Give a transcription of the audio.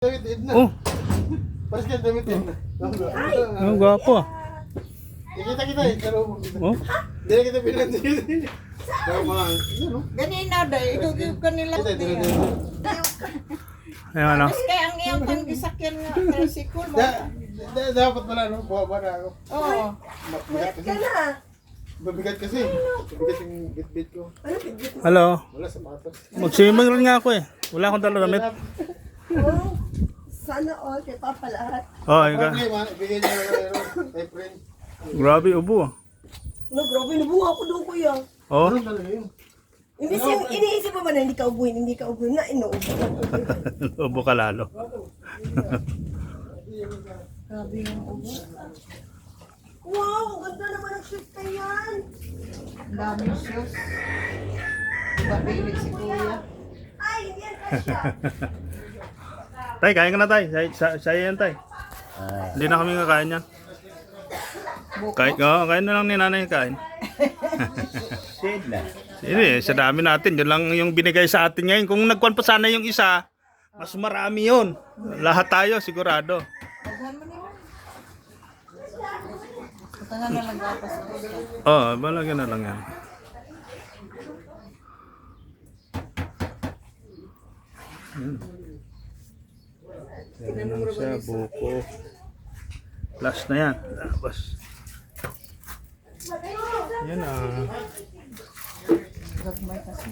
Oh, Pares ka damit din. ang gwapo ah. Kita eh, pero Oh, hindi na kita pinansin. Pero mga, yun no? Ganina day, idugib ka nila Ito, diya. ayan ano. Mas kaya ang iyong pang gisakyan nga tricycle mo. Dapat pala no, buha na ako. Oo. Mabigat kasi. Mabigat kasi. Mabigat yung bit ko. Hello. Wala sapatos. Mag-swimming rin nga ako eh. Wala akong dala damit. Oh, sana all kay Papa lahat. Oh, ayun ka. Problema, bigay niya ng kay friend. Grabe, ubo ah. No, grabe, nabunga ako doon, kuya. Oh, Ano talaga yun? Hindi siya, iniisip mo ba na hindi ka ubuhin, na inuubo. ubo ka lalo. Grabe yung ubo. Wow, ang ganda naman ang shoot ka yan. Ang daming shoes. Babili si kuya. Ay, hindi yan kasya. Tay, kain ka na tay. Saya yan tay. Hindi na kami kakain yan. Kain na lang ni nanay kain. Sige, sa dami natin. Yun lang yung binigay sa atin ngayon. Kung nagkuhan pa sana yung isa, mas marami yun. Lahat tayo, sigurado. Paghan mo naman. Tangan na lang gapas. Oo, balagyan na lang yan. Yan lang siya, buko. Last na yan. Tapos. Yan ah. Gagmay kasi.